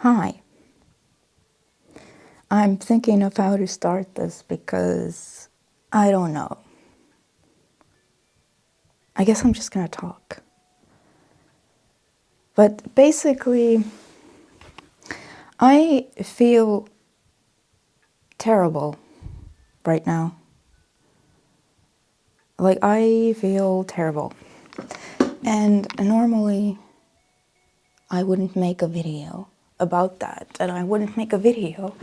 Hi. I'm thinking of how to start this because I don't know. I guess I'm just gonna talk. But basically, I feel terrible right now. Like, I feel terrible. And normally, I wouldn't make a video about that. And I wouldn't make a video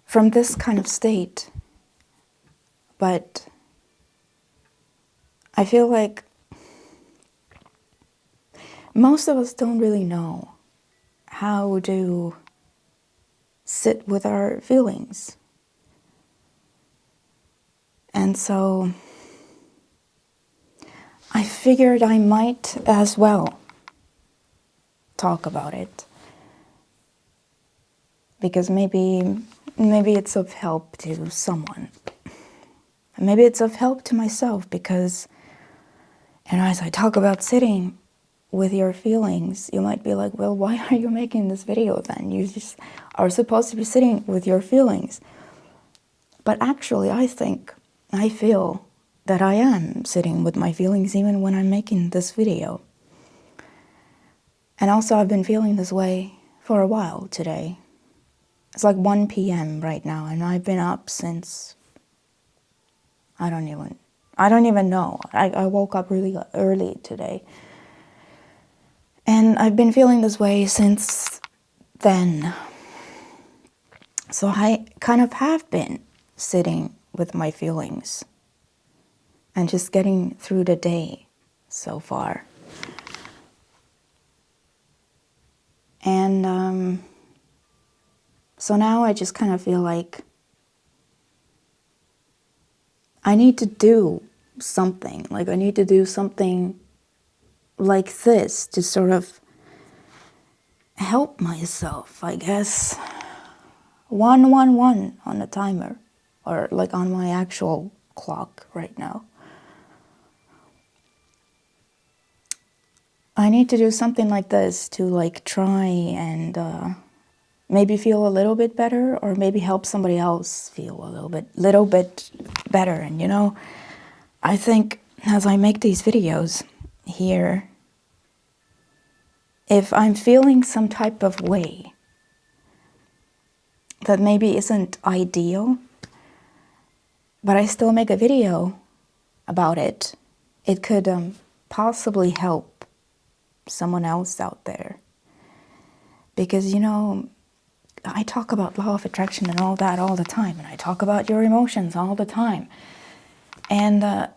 from this kind of state. But I feel like most of us don't really know how to sit with our feelings. And so I figured I might as well talk about it. Because maybe it's of help to someone. Maybe it's of help to myself because, and as I talk about sitting with your feelings, you might be like, well, why are you making this video then? You just are supposed to be sitting with your feelings. But actually, I feel that I am sitting with my feelings even when I'm making this video. And also, I've been feeling this way for a while today. It's like 1 p.m. right now, and I've been up since, I don't even know. I woke up really early today. And I've been feeling this way since then. So I kind of have been sitting with my feelings and just getting through the day so far. And so now I just kind of feel like I need to do something. Like I need to do something like this to sort of help myself, I guess. 111 on the timer, or like on my actual clock right now. I need to do something like this to like try and maybe feel a little bit better, or maybe help somebody else feel a little bit better. And I think as I make these videos here, if I'm feeling some type of way that maybe isn't ideal, but I still make a video about it, it could possibly help someone else out there. Because, I talk about law of attraction and all that all the time, and I talk about your emotions all the time. And, I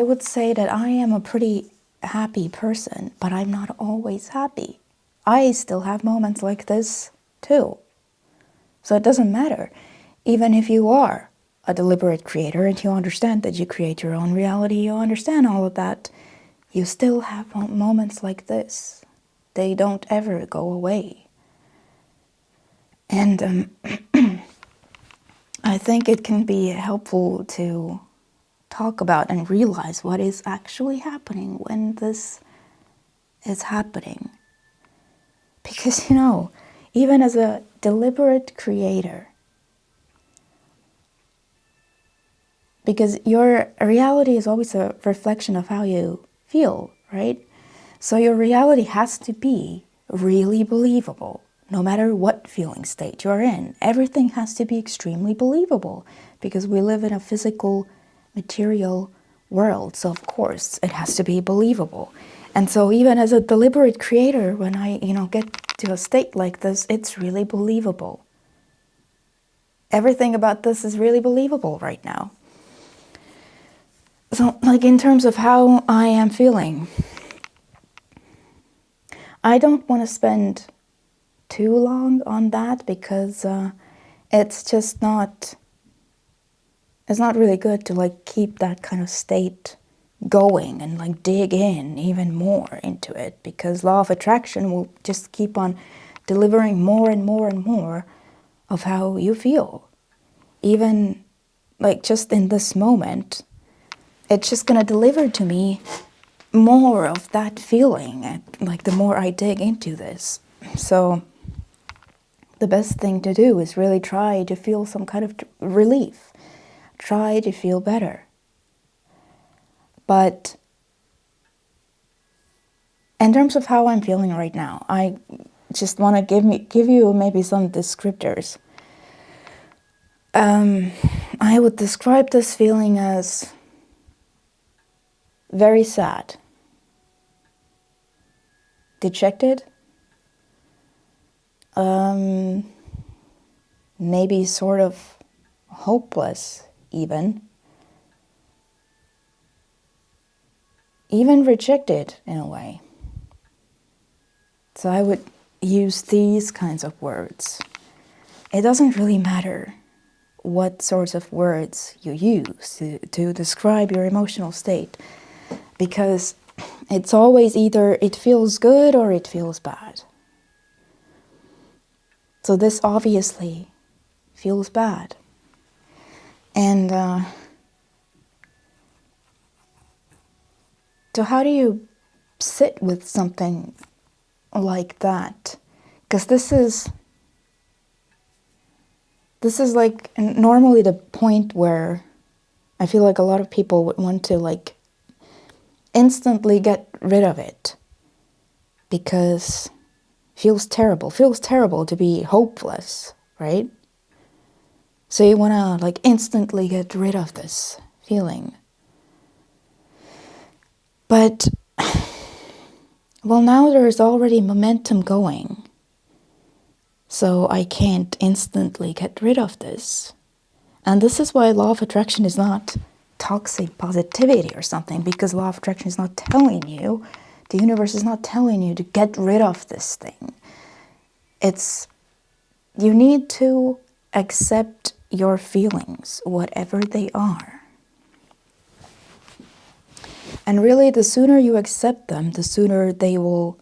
would say that I am a pretty happy person, but I'm not always happy. I still have moments like this too. So it doesn't matter. Even if you are a deliberate creator and you understand that you create your own reality, you understand all of that, you still have moments like this. They don't ever go away. And I think it can be helpful to talk about and realize what is actually happening when this is happening. Because, even as a deliberate creator, because your reality is always a reflection of how you feel, right? So your reality has to be really believable, no matter what feeling state you're in. Everything has to be extremely believable because we live in a physical, material world. So of course it has to be believable. And so even as a deliberate creator, when I, get to a state like this, it's really believable. Everything about this is really believable right now. So, like in terms of how I am feeling, I don't want to spend too long on that because it's not really good to like keep that kind of state going and like dig in even more into it, because law of attraction will just keep on delivering more and more and more of how you feel. Even like just in this moment, it's just going to deliver to me more of that feeling, and like the more I dig into this. So the best thing to do is really try to feel some kind of relief. Try to feel better. But in terms of how I'm feeling right now, I just want to give you maybe some descriptors. I would describe this feeling as very sad, dejected, maybe sort of hopeless even rejected in a way. So I would use these kinds of words. It doesn't really matter what sorts of words you use to describe your emotional state, because it's always either it feels good or it feels bad. So this obviously feels bad. And so how do you sit with something like that? Because this is like normally the point where I feel like a lot of people would want to like instantly get rid of it, because feels terrible to be hopeless, right? So you want to like instantly get rid of this feeling. But well, now there's already momentum going, so I can't instantly get rid of this. And this is why law of attraction is not toxic positivity or something, because law of attraction is not telling you, the universe is not telling you to get rid of this thing. It's, you need to accept your feelings, whatever they are. And really, the sooner you accept them, the sooner they will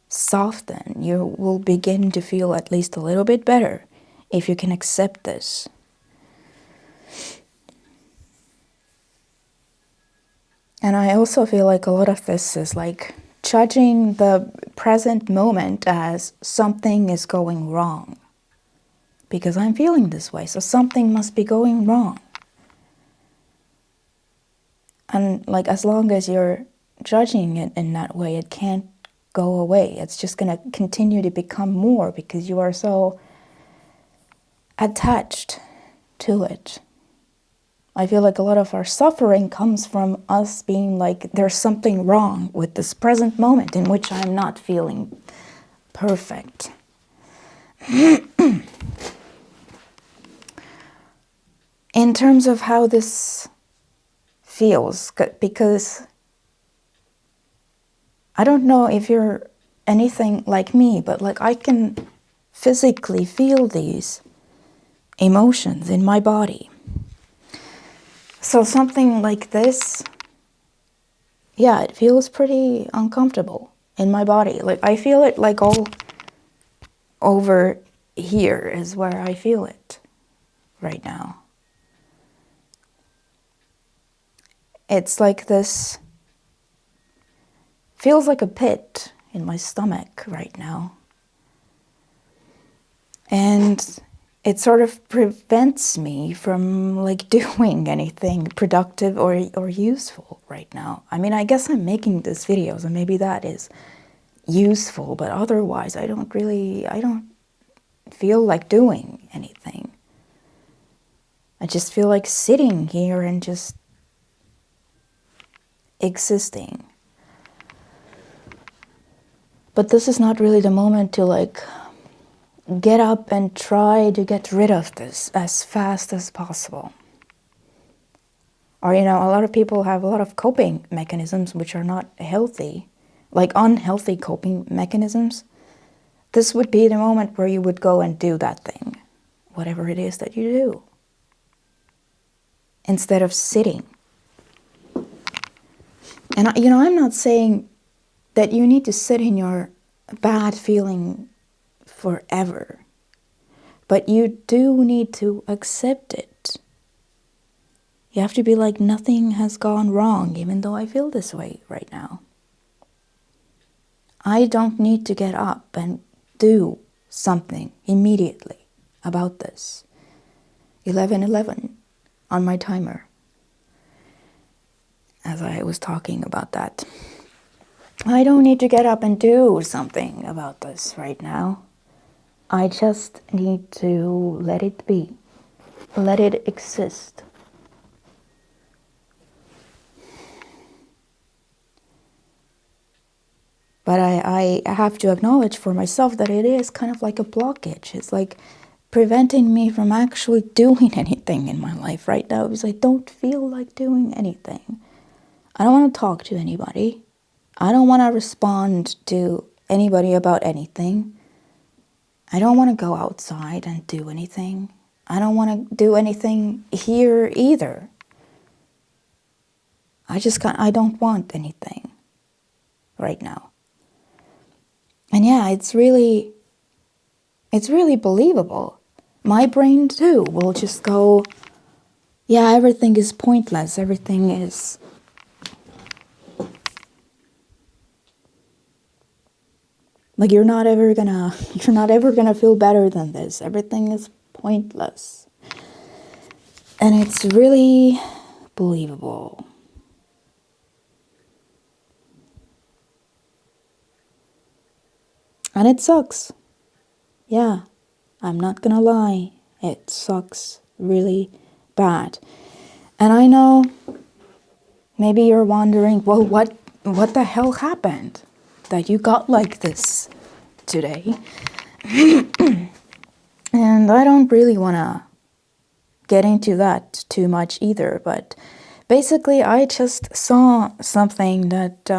soften. You will begin to feel at least a little bit better if you can accept this. And I also feel like a lot of this is like judging the present moment as something is going wrong. Because I'm feeling this way, so something must be going wrong. And like as long as you're judging it in that way, it can't go away. It's just going to continue to become more because you are so attached to it. I feel like a lot of our suffering comes from us being like, there's something wrong with this present moment in which I'm not feeling perfect. In terms of how this feels, because I don't know if you're anything like me, but like I can physically feel these emotions in my body. So something like this, yeah, it feels pretty uncomfortable in my body. Like I feel it like all over here is where I feel it right now. It's like this, feels like a pit in my stomach right now. And it sort of prevents me from like doing anything productive or useful right now. I mean, I guess I'm making this video, so maybe that is useful, but otherwise I don't feel like doing anything. I just feel like sitting here and just existing. But this is not really the moment to like get up and try to get rid of this as fast as possible. Or, you know, a lot of people have a lot of coping mechanisms which are not healthy, like unhealthy coping mechanisms. This would be the moment where you would go and do that thing, whatever it is that you do, instead of sitting. And, you know, I'm not saying that you need to sit in your bad feeling forever, but you do need to accept it. You have to be like nothing has gone wrong, even though I feel this way right now. I don't need to get up and do something immediately about this. 11:11 on my timer, as I was talking about that. I don't need to get up and do something about this right now. I just need to let it be. Let it exist. But I have to acknowledge for myself that it is kind of like a blockage. It's like preventing me from actually doing anything in my life right now because I don't feel like doing anything. I don't want to talk to anybody. I don't want to respond to anybody about anything. I don't want to go outside and do anything. I don't want to do anything here either. I don't want anything right now. And yeah, it's really believable. My brain too will just go, yeah, everything is pointless. Everything is like you're not ever gonna feel better than this. Everything is pointless. And it's really believable. And it sucks. Yeah, I'm not gonna lie. It sucks really bad. And I know maybe you're wondering, well, what the hell happened that you got like this today? And I don't really want to get into that too much either, but basically I just saw something that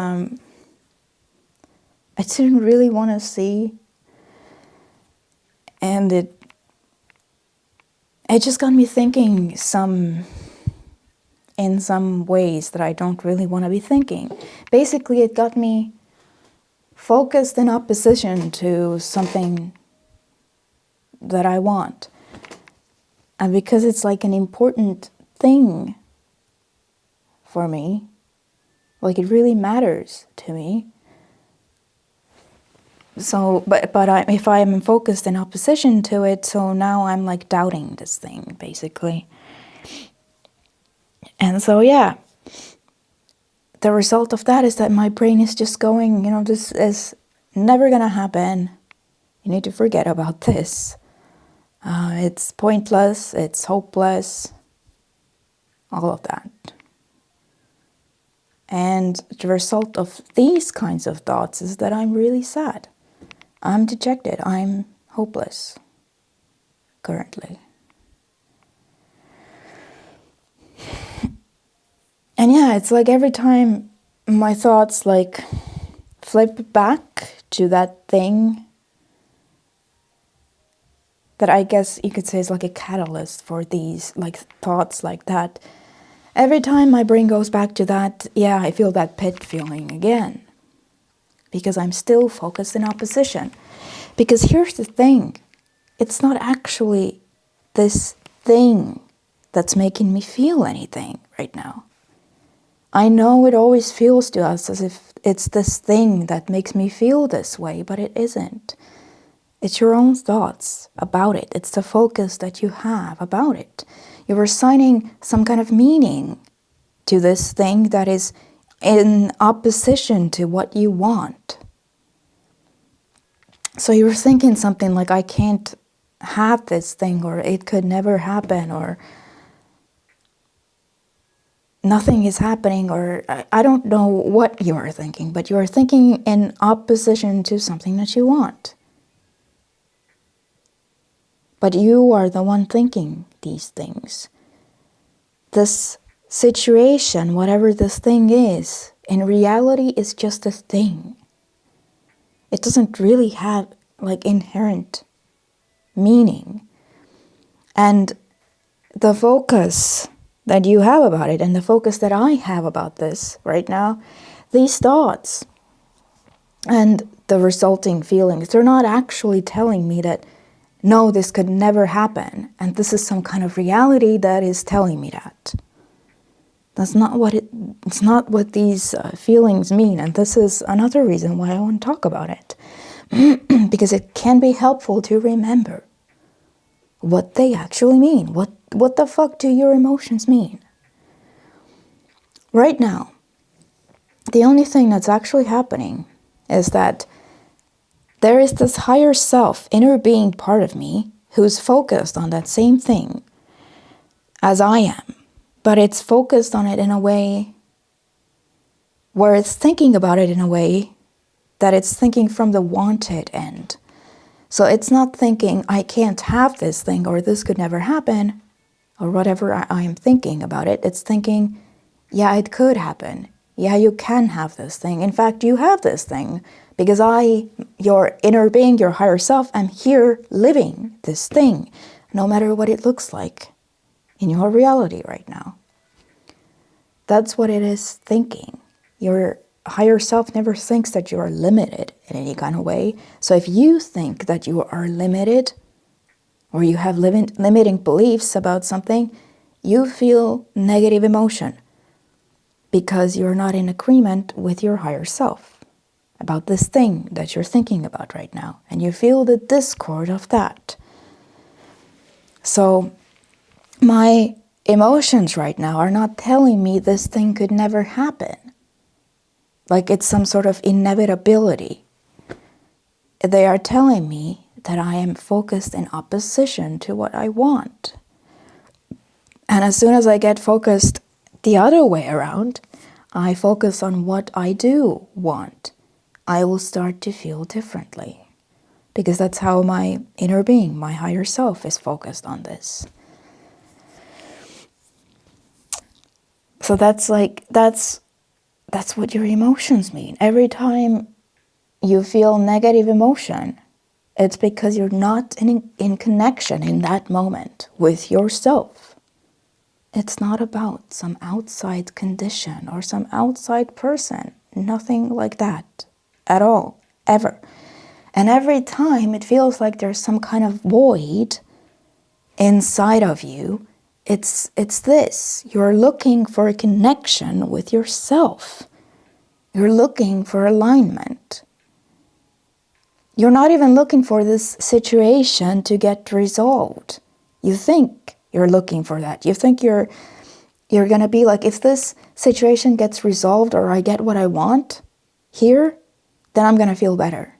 I didn't really want to see, and it just got me thinking in some ways that I don't really want to be thinking. Basically, it got me focused in opposition to something that I want. And because it's like an important thing for me, like it really matters to me. So, if I am focused in opposition to it, so now I'm like doubting this thing, basically. And so, yeah, the result of that is that my brain is just going, this is never gonna happen. You need to forget about this. It's pointless, it's hopeless, all of that. And the result of these kinds of thoughts is that I'm really sad. I'm dejected. I'm hopeless currently. And yeah, it's like every time my thoughts like flip back to that thing that I guess you could say is like a catalyst for these like thoughts like that. Every time my brain goes back to that, yeah, I feel that pit feeling again. Because I'm still focused in opposition. Because here's the thing. It's not actually this thing that's making me feel anything right now. I know it always feels to us as if it's this thing that makes me feel this way, but it isn't. It's your own thoughts about it. It's the focus that you have about it. You're assigning some kind of meaning to this thing that is in opposition to what you want. So you're thinking something like, I can't have this thing, or it could never happen, or nothing is happening, or I don't know what you are thinking, but you are thinking in opposition to something that you want. But you are the one thinking these things. This situation, whatever this thing is, in reality is just a thing. It doesn't really have like inherent meaning. And the focus that you have about it and the focus that I have about this right now, these thoughts and the resulting feelings, they're not actually telling me that, no, this could never happen. And this is some kind of reality that is telling me that. That's not what it's not what these feelings mean. And this is another reason why I want to talk about it. Because it can be helpful to remember what they actually mean. What the fuck do your emotions mean? Right now, the only thing that's actually happening is that there is this higher self, inner being part of me who's focused on that same thing as I am. But it's focused on it in a way where it's thinking about it in a way that it's thinking from the wanted end. So it's not thinking, I can't have this thing, or this could never happen, or whatever I am thinking about it. It's thinking, yeah, it could happen. Yeah, you can have this thing. In fact, you have this thing because I, your inner being, your higher self, am here living this thing, no matter what it looks like in your reality right now. That's what it is thinking. Your higher self never thinks that you are limited in any kind of way. So if you think that you are limited, or you have limiting beliefs about something, you feel negative emotion because you're not in agreement with your higher self about this thing that you're thinking about right now. And you feel the discord of that. So my emotions right now are not telling me this thing could never happen. Like it's some sort of inevitability. They are telling me that I am focused in opposition to what I want. And as soon as I get focused the other way around, I focus on what I do want, I will start to feel differently. Because that's how my inner being, my higher self, is focused on this. So that's what your emotions mean. Every time you feel negative emotion, it's because you're not in connection in that moment with yourself. It's not about some outside condition or some outside person. Nothing like that at all, ever. And every time it feels like there's some kind of void inside of you, it's this. You're looking for a connection with yourself. You're looking for alignment. You're not even looking for this situation to get resolved. You think you're looking for that. You think you're going to be like, if this situation gets resolved or I get what I want here, then I'm going to feel better.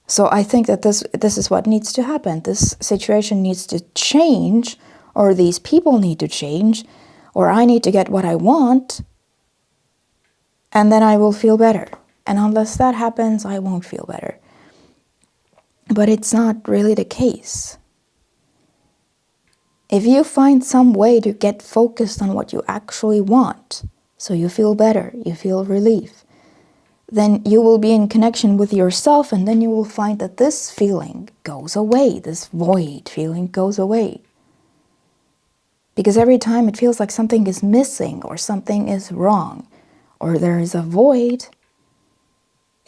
So I think that this is what needs to happen. This situation needs to change, or these people need to change, or I need to get what I want, and then I will feel better. And unless that happens, I won't feel better. But it's not really the case. If you find some way to get focused on what you actually want, so you feel better, you feel relief, then you will be in connection with yourself, and then you will find that this feeling goes away, this void feeling goes away. Because every time it feels like something is missing or something is wrong or there is a void,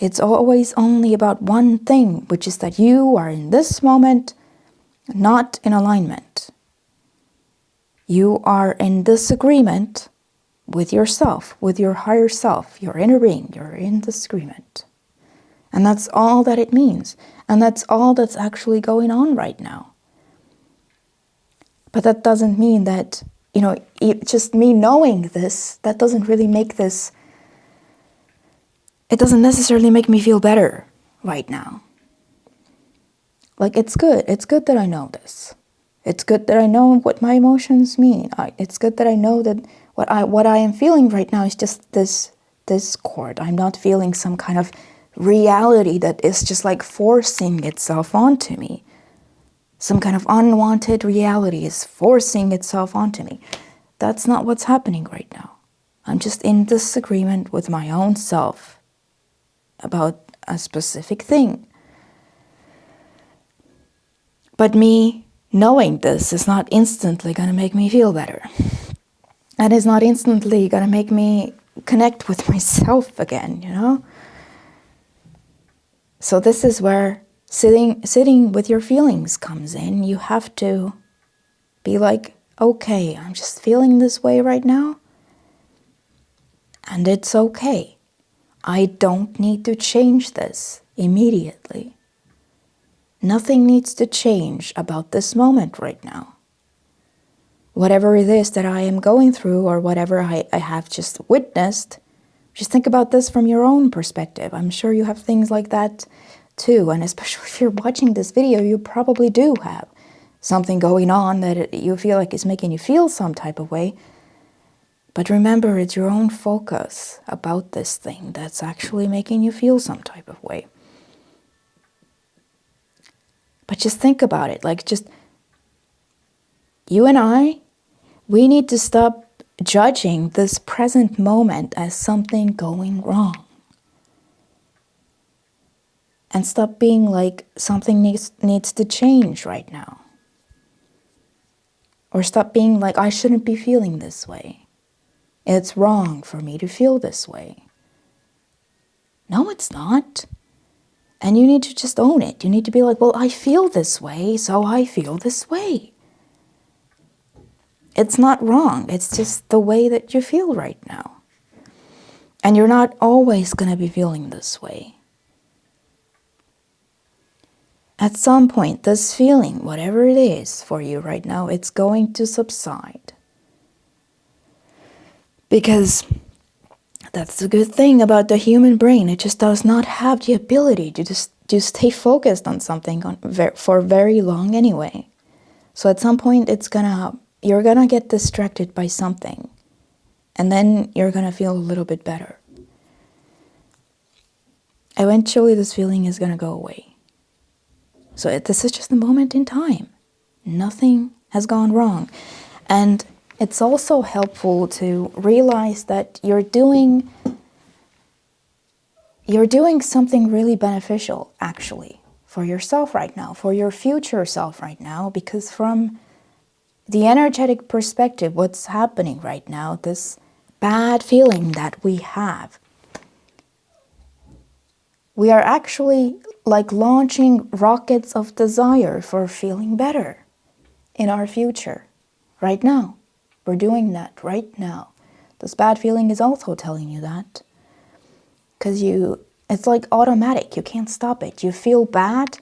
it's always only about one thing, which is that you are in this moment not in alignment. You are in disagreement with yourself, with your higher self, your inner being. You're in disagreement. And that's all that it means. And that's all that's actually going on right now. But that doesn't mean that, just me knowing this, that doesn't really make this, it doesn't necessarily make me feel better right now. Like, it's good. It's good that I know this. It's good that I know what my emotions mean. It's good that I know that what I am feeling right now is just this discord. I'm not feeling some kind of reality that is just like forcing itself onto me. Some kind of unwanted reality is forcing itself onto me. That's not what's happening right now. I'm just in disagreement with my own self about a specific thing. But me knowing this is not instantly going to make me feel better. And it's not instantly going to make me connect with myself again, So this is where sitting with your feelings comes in. You have to be like, okay, I'm just feeling this way right now, and it's okay. I don't need to change this immediately. Nothing needs to change about this moment right now. Whatever it is that I am going through or whatever I have just witnessed, just think about this from your own perspective. I'm sure you have things like that too. And especially if you're watching this video, you probably do have something going on that you feel like is making you feel some type of way. But remember, it's your own focus about this thing that's actually making you feel some type of way. But just think about it, like just you and I, we need to stop judging this present moment as something going wrong. And stop being like something needs to change right now. Or stop being like, I shouldn't be feeling this way. It's wrong for me to feel this way. No, it's not. And you need to just own it. You need to be like, well, I feel this way, so I feel this way. It's not wrong. It's just the way that you feel right now. And you're not always going to be feeling this way. At some point, this feeling, whatever it is for you right now, it's going to subside. Because that's the good thing about the human brain. It just does not have the ability to just stay focused on something for very long anyway. So at some point, you're gonna get distracted by something. And then you're gonna feel a little bit better. Eventually, this feeling is gonna go away. So this is just a moment in time. Nothing has gone wrong. And it's also helpful to realize that you're doing something really beneficial, actually, for yourself right now, for your future self right now, because from the energetic perspective, what's happening right now, this bad feeling that we have, we are actually like launching rockets of desire for feeling better in our future right now. We're doing that right now. This bad feeling is also telling you that. Because it's like automatic. You can't stop it. You feel bad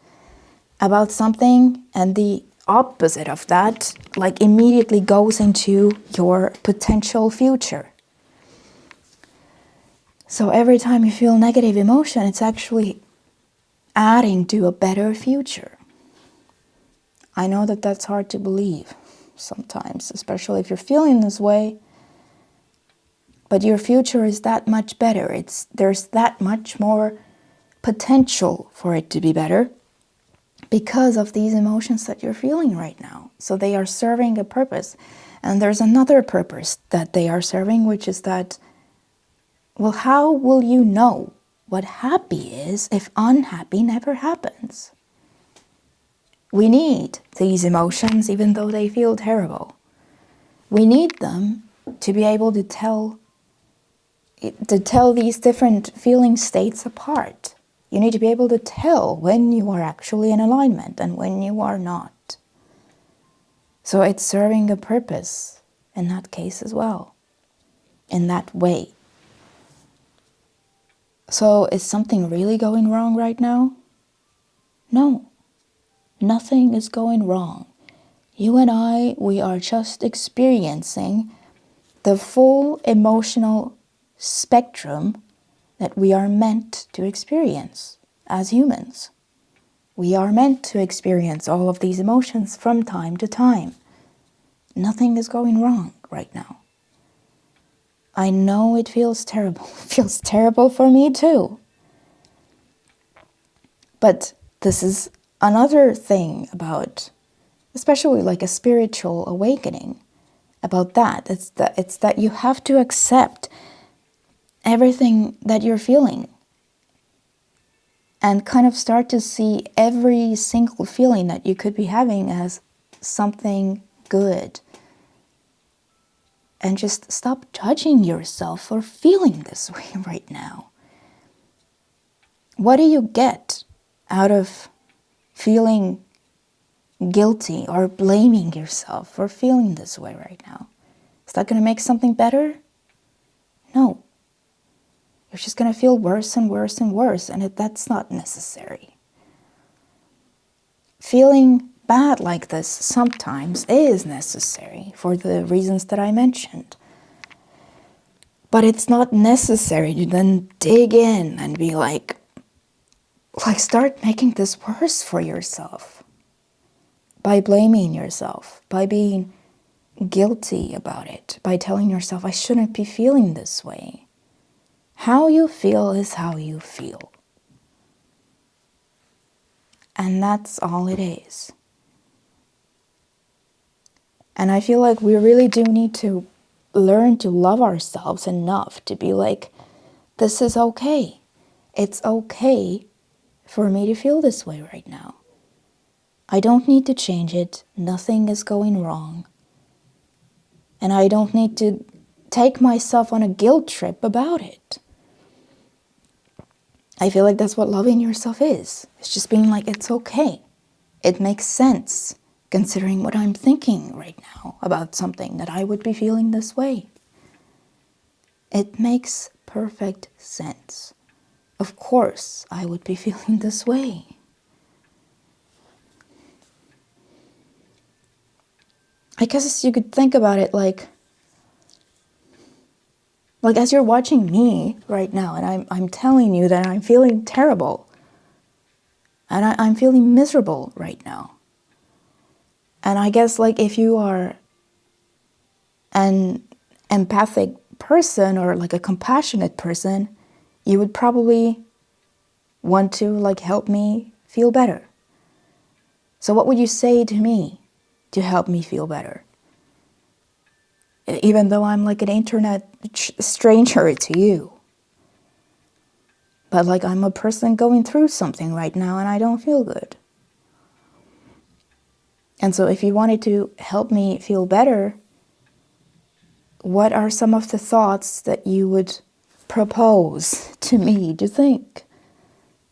about something, and the opposite of that like immediately goes into your potential future. So every time you feel negative emotion, it's actually adding to a better future. I know that that's hard to believe sometimes, especially if you're feeling this way. But your future is that much better. There's that much more potential for it to be better because of these emotions that you're feeling right now. So they are serving a purpose. And there's another purpose that they are serving, which is that, well, how will you know what happy is if unhappy never happens? We need these emotions even though they feel terrible. We need them to be able to tell these different feeling states apart. You need to be able to tell when you are actually in alignment and when you are not. So it's serving a purpose in that case as well, in that way. So is something really going wrong right now? No, nothing is going wrong. You and I, we are just experiencing the full emotional spectrum that we are meant to experience as humans. We are meant to experience all of these emotions from time to time. Nothing is going wrong right now. I know it feels terrible. It feels terrible for me too. But this is another thing about, especially like a spiritual awakening, about that. It's that you have to accept everything that you're feeling and kind of start to see every single feeling that you could be having as something good. And just stop judging yourself for feeling this way right now. What do you get out of feeling guilty or blaming yourself for feeling this way right now. Is that going to make something better? No. You're just going to feel worse and worse and worse, and that's not necessary. Feeling bad like this sometimes is necessary for the reasons that I mentioned. But it's not necessary to then dig in and be like start making this worse for yourself by blaming yourself, by being guilty about it, by telling yourself, I shouldn't be feeling this way. How you feel is how you feel. And that's all it is. And I feel like we really do need to learn to love ourselves enough to be like, this is okay. It's okay for me to feel this way right now. I don't need to change it. Nothing is going wrong. And I don't need to take myself on a guilt trip about it. I feel like that's what loving yourself is. It's just being like, it's okay. It makes sense, considering what I'm thinking right now about something that I would be feeling this way. It makes perfect sense. Of course, I would be feeling this way. I guess you could think about it like as you're watching me right now, and I'm telling you that I'm feeling terrible, and I'm feeling miserable right now. And I guess if you are an empathic person or a compassionate person, you would probably want to help me feel better. So what would you say to me to help me feel better? Even though I'm an internet stranger to you. But I'm a person going through something right now and I don't feel good. And so if you wanted to help me feel better, what are some of the thoughts that you would propose to me to think?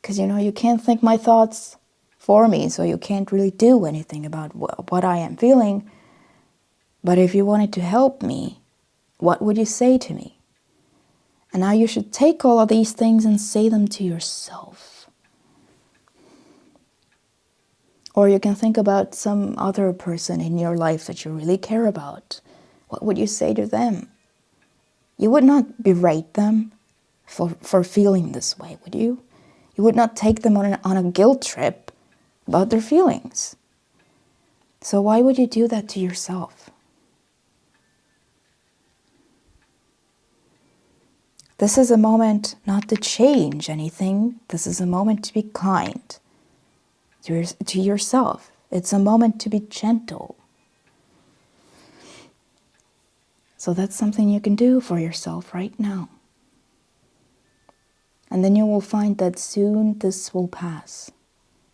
Because you can't think my thoughts for me, so you can't really do anything about what I am feeling. But if you wanted to help me, what would you say to me? And now you should take all of these things and say them to yourself. Or you can think about some other person in your life that you really care about. What would you say to them? You would not berate them for feeling this way, would you? You would not take them on a guilt trip about their feelings. So why would you do that to yourself? This is a moment not to change anything. This is a moment to be kind to yourself. It's a moment to be gentle. So that's something you can do for yourself right now. And then you will find that soon this will pass.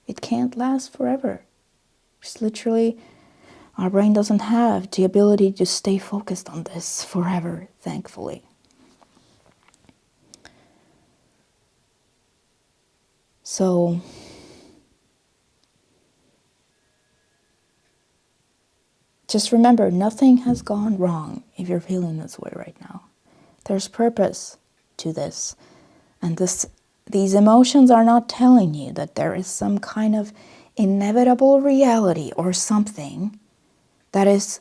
It can't last forever. Just literally, our brain doesn't have the ability to stay focused on this forever, thankfully. So, just remember, nothing has gone wrong if you're feeling this way right now. There's purpose to this. And these emotions are not telling you that there is some kind of inevitable reality or something that is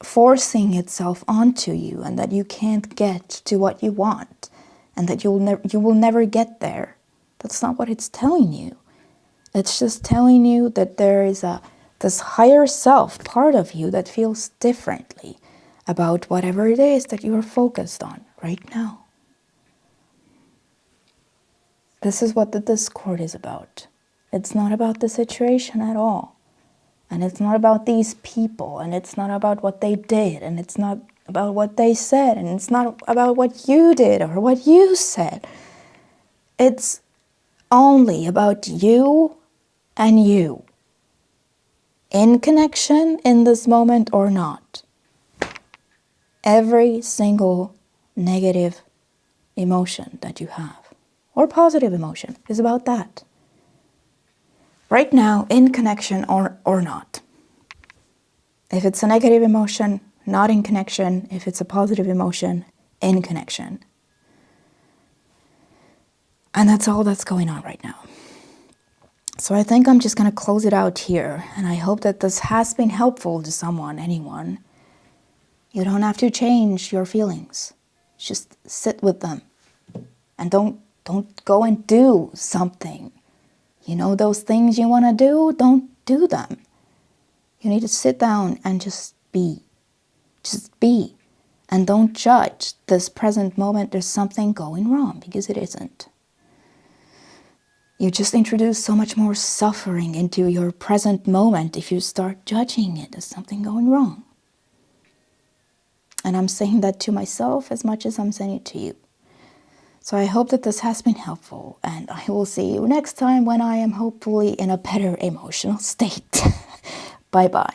forcing itself onto you and that you can't get to what you want and that you will never get there. That's not what it's telling you. It's just telling you that there is this higher self part of you that feels differently about whatever it is that you are focused on right now. This is what the Discord is about. It's not about the situation at all. And it's not about these people, and it's not about what they did, and it's not about what they said, and it's not about what you did or what you said. It's only about you and you. In connection in this moment or not. Every single negative emotion that you have, or positive emotion, is about that. Right now, in connection or not. If it's a negative emotion, not in connection. If it's a positive emotion, in connection. And that's all that's going on right now. So I think I'm just going to close it out here. And I hope that this has been helpful to someone, anyone. You don't have to change your feelings. Just sit with them. And don't go and do something. You know, those things you want to do, don't do them. You need to sit down and just be. Just be. And don't judge this present moment there's something going wrong, because it isn't. You just introduce so much more suffering into your present moment if you start judging it as something going wrong. And I'm saying that to myself as much as I'm saying it to you. So I hope that this has been helpful, and I will see you next time when I am hopefully in a better emotional state. Bye-bye.